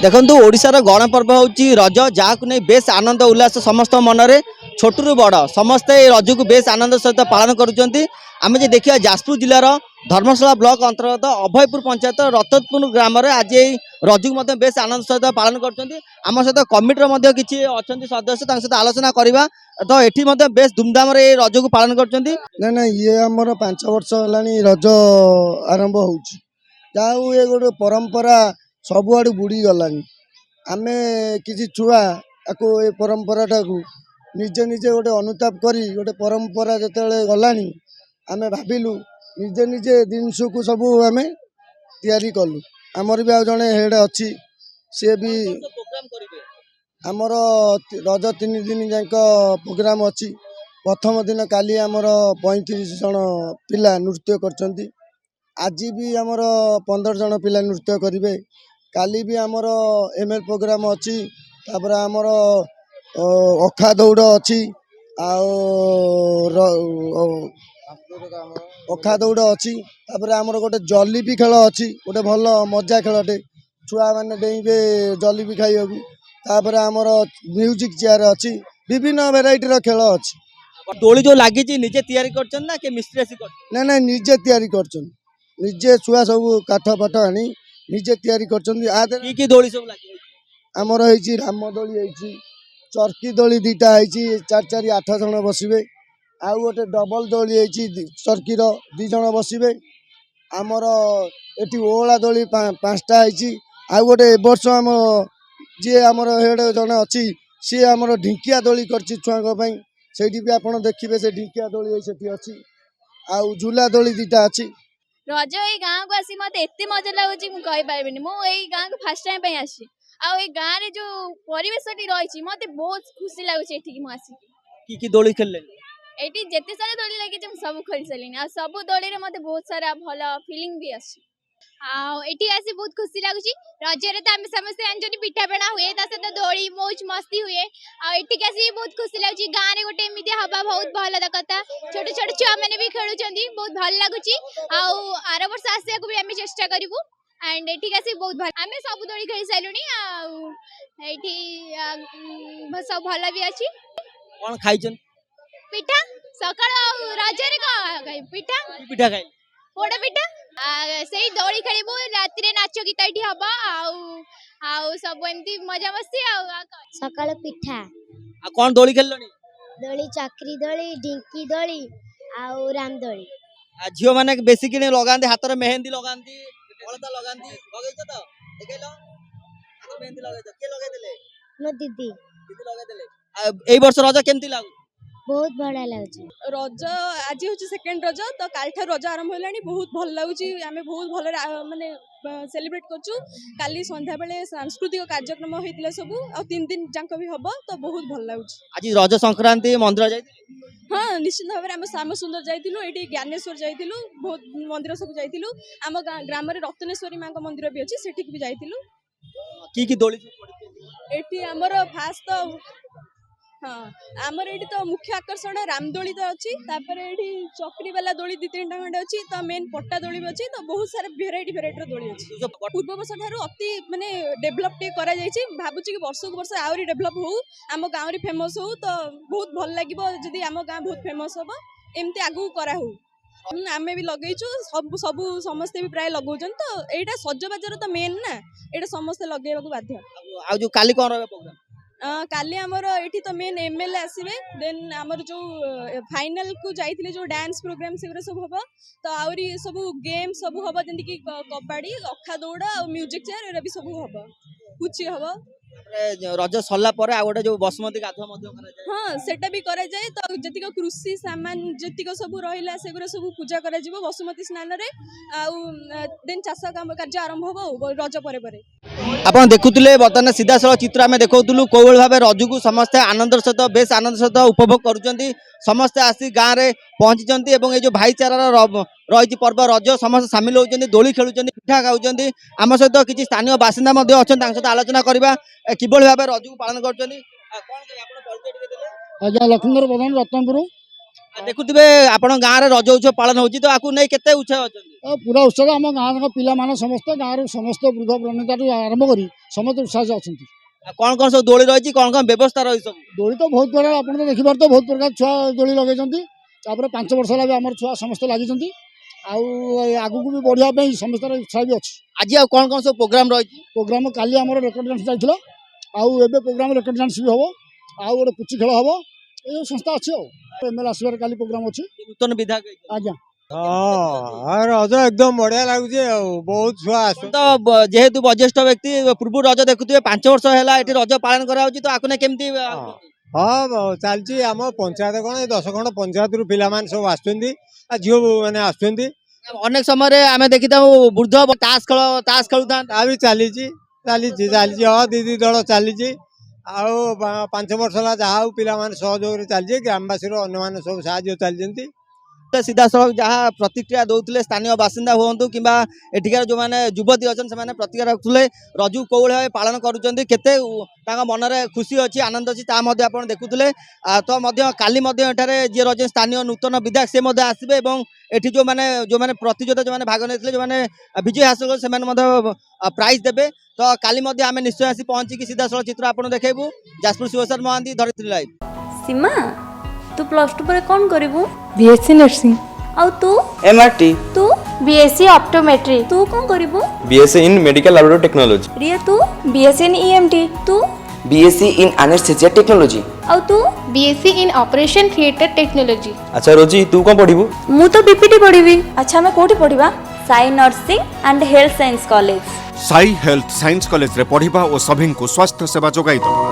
देखु ओडिशार गणपर्व हूँ रज जहाँ नहीं बेस आनंद उल्लास समस्त मनरे छोटू बड़ समस्ते रज को बेस आनंद सहित पालन करें देखिए जाजपुर जिलार धर्मशाला ब्लॉक अंतर्गत अभयपुर पंचायत रतनपुर ग्राम आज रज को बेस आनंद सहित पालन करम सहित कमिटर किसी अच्छा सदस्य सहित आलोचना करवा तो ये बेस धूमधाम रज को पालन कर ना ये आमर 5 वर्ष है रज आरंभ हो गोटे परंपरा सबुआड़ बुड़ी गलानी आमे किसी छुआ आपको ये परंपरा टाकू निजे निजे गोटे अनुताप करी गोटे परंपरा जिते गलानी आमे भाविलु निजे निजे जिनस को सब आमे तैयारी कलु आमर भी आ जड़े हेड अच्छी सी भी आमर रज 3 दिन जाक प्रोग्राम अच्छी प्रथम दिन काली आमर 35 जन पिला नृत्य कर आज भी आमर 15 जन पिला नृत्य करेंगे काली भी आमर एमएल प्रोग्राम अच्छी तापर आमर अखा दौड़ अच्छी अखा दौड़ अच्छी तापर आमर गोटे जलीबी खेल अच्छी गोटे भल मजा खेलटे छुआ मैंने डेइबे जलीबी खाइबा तापर आमर म्यूजिक चेयर अच्छी विभिन्न भेराइटी खेल अच्छी डोली जो लगी निजे तैयारी कर ना के मिस्त्री आसी ना ना निजे तैयारी कर निजे छुआ सब काठ पाठ आनी निजे तैयारी कर दोली सब लगी आमर है राम दोली है चरकी दोली 2टा है 4 8 जन बसवे आउ गोटे डबल दोली है चरकीर 2 जन बसवे आमर एटी ओला दोली 5टा है आउ गोटे वर्ष आम जी आमर हेड जन अच्छी सी आमर ढिंकिया दोली कर छुआ से भी आप देखिए से ढिंकिया दोली से अच्छी आउ झूला दोली 2टा अच्छी रज ये गाँव को आसी मत एत मजा लगुच मुझे मुझे गाँव को फास्ट टाइम आसी आई गाँव में जो परिवेश रही मत बहुत खुशी लगुच आसिक दोली खेल ये जिते सारा दोली लगे सब खोल सारे आ सब दोली मत बहुत सारा भल फिलिंग भी आसी आसी बहुत खुशी लगुच रजरे तो आम समस्त जानते पिठापणा हुए सहित दोली मौज मस्ती हुए आठिक आसी बहुत खुशी लगुच गाँव में गोटे एमती हवा बहुत भल कथा छोट छोट छुआ मैंने भी खेलुंट बहुत भल लगुच आर वर्ष आसा भी आम चेष्टा करूँ एंड एठिक आसी बहुत भल आम सब दोली खेल सारूँ सब भल भी अच्छी कौन खाई पिठा सकाळ रजरे पिठा पिठा खाई पोड़ पिठा से दोली खेलू राति नाच गीत ये हम सब एमती मजा मस्ती सकाळ पिठा कौन दोली खेल दोली चक्री दोली ढिंकी दोली आउ राम दोली झील मैंने बेसिक लगाती हाथ में मेहंदी लगाती अलता लगाती लगेछ तो देखैलो हाथ मेहंदी लगेछ के लगे देले मो दीदी लगे ए वर्ष रज केमती लागु बहुत बढ़िया लगुच रज आज हूँ सेकेंड रज तो काल रज आरंभ है बहुत भल लगुच आम बहुत भल माने सेलिब्रेट करी संध्या बेले सांस्कृतिक कार्यक्रम होता सब आ 3 दिन जाक भी हम तो बहुत भल लगुच आज रज संक्रांति मंदिर जाई हाँ निश्चित भाव में श्याम सुंदर जाइलु ये ज्ञानेश्वर जाइलु बहुत मंदिर सब जाइलु आम ग्राम रत्नेश्वरी माँ मंदिर भी अच्छी सेठी भी जाइलु की दोली एटी आमर फास्ट तो हाँ आमर ये तो मुख्य आकर्षण रामदोली तो अच्छी ये चक्री वाला दोली 2-3टा खंडे अच्छी तो मेन पट्टा दोली भी अच्छी तो बहुत सारा भेराइटी दोली अच्छी पूर्व वर्ष ठार अति माने डेभलप टे करा जायछि भाबुछि कि वर्ष को वर्ष आउरी डेभलप हो आम गाँव रे फेमस हो तो बहुत भल लागिबो जदि आम गाँ बहुत फेमस हो एमती आगु करा हो आमे भी लगेइछु सब सब समस्ते भी प्राय लगाउछन तो एटा सजबाजर तो मेन ना एटा समस्ते लगेबाकू बाध्य आ जो काली कोन रहबे प्रोग्राम काली आमर ये तो मेन एमएलए आसवे देन आमर जो फाइनल को जाइए जो डांस प्रोग्राम से सब हम तो आउरी सब गेम सब हम जमी कबाड़ी अखा दौड़ और म्यूजिक चेयर ये भी सब हम पुची हम रज सरला पर आ गोटे जो बसुमती गाधुआ हाँ सेटा भी करा जाए तो जतिक कृषि सामान जतिक सब रहा से सब पूजा करा जिवो बसुमती स्नान रे देन चाष काम कार्य आरंभ हो रज पर आप देखुले बर्तमान सीधा साल चित्र आम देखु कौल भाव रज को समस्ते आनंद सहित बेस आनंद सहित उपभोग कर समस्ते आसी गाँव में पहुंची ये जो भाईचारार रही पर्व रज समस्त सामिल होती दोली खेलुं पिठा खाऊँ आम सहित किसी स्थानीय बासिंदा सहित आलोचना करवा किभली भाव रज को पालन कर लक्ष्मीधर प्रधान रत्नपुर देखुए आप गाँव में रज उत्सव पालन होती तो आपको नहीं केते उत्साह अच्छा पूरा उत्साह आम गाँव पिला समस्त गाँव समस्त वृद्ध प्रणेता आरंभ कर समस्त उत्साह अच्छा। कौन कौन सब दोली रही कौन कौन व्यवस्था रही सब दोली तो बहुत प्रकार आप देखिपार तो बहुत प्रकार छुआ दोली लगे 5 वर्ष है आम छुआ समस्त लगी आगू भी बढ़िया समस्त उत्साह भी अच्छी। आज कौन कौन सब प्रोग्राम रही प्रोग्राम काली आम रेकर्ड डांस जाइए आउ प्रोग्राम रेकर्ड डांस भी हम आउ गोटे पुची खेल हम ये संस्था अच्छी एमएलए आसबार काली प्रोग्राम अच्छी नूतन विधायक आज्ञा। हाँ रज एकदम बढ़िया लगुचे बहुत छुआ आस तो जेहेतु वरिष्ठ व्यक्ति पूर्व रज देखुए 5 वर्ष है रज पालन करा तो आपने केमती हाँ चलती आम पंचायत कौन 10 खंड पंचायत रु पिला सब आसुँच झील मैंने आसुँच अनेक समय आम देखी वृद्ध ताश खेलुता भी चली चली हाँ दीदी दल चली आउ 5 वर्ष है जहाँ पिला सहयोग चलती ग्रामवासी अन्य सब साहय चलती सीधा सड़क जहाँ प्रतिक्रिया दौले स्थानीय बासिंदा हूँ कि एठिकार जो मैंने युवती अच्छा से प्रतिक्रिया रखुले रजू कौल भाव पालन करते मन में खुशी अच्छी आनंद अच्छी आप देखुले तो काली जी रज स्थानीय नूतन विधायक से आसवे एठी जो मैंने प्रतियोगिता जो मैंने भाग नहीं जो मैंने विजय हासिल कर प्राइज देवे तो काली आम निश्चय आसी पहुँचिकी सीधा सड़क चित्र आप देखू जाजपुर शिवसार महांती धरित्री लाइव। सीमा तू प्लस 2 पर कौन करिवु बीएससी नर्सिंग और तू एमआरटी तू बीएससी ऑप्टोमेट्री तू कौन करिवु BSc in medical laboratory technology Riya तू बीएससी इन ईएमटी तू बीएससी इन एनेस्थेसिया टेक्नोलॉजी और तू BSc in operation theatre technology. अच्छा रोजी तू कौन पढ़िबु मु तो बीपीटी पढ़िबी। अच्छा मैं कोठी पढ़िबा Sai nursing and health science college Sai health science college रे पढ़िबा और सभी को स्वास्थ्य सेवा जोगाई दबा।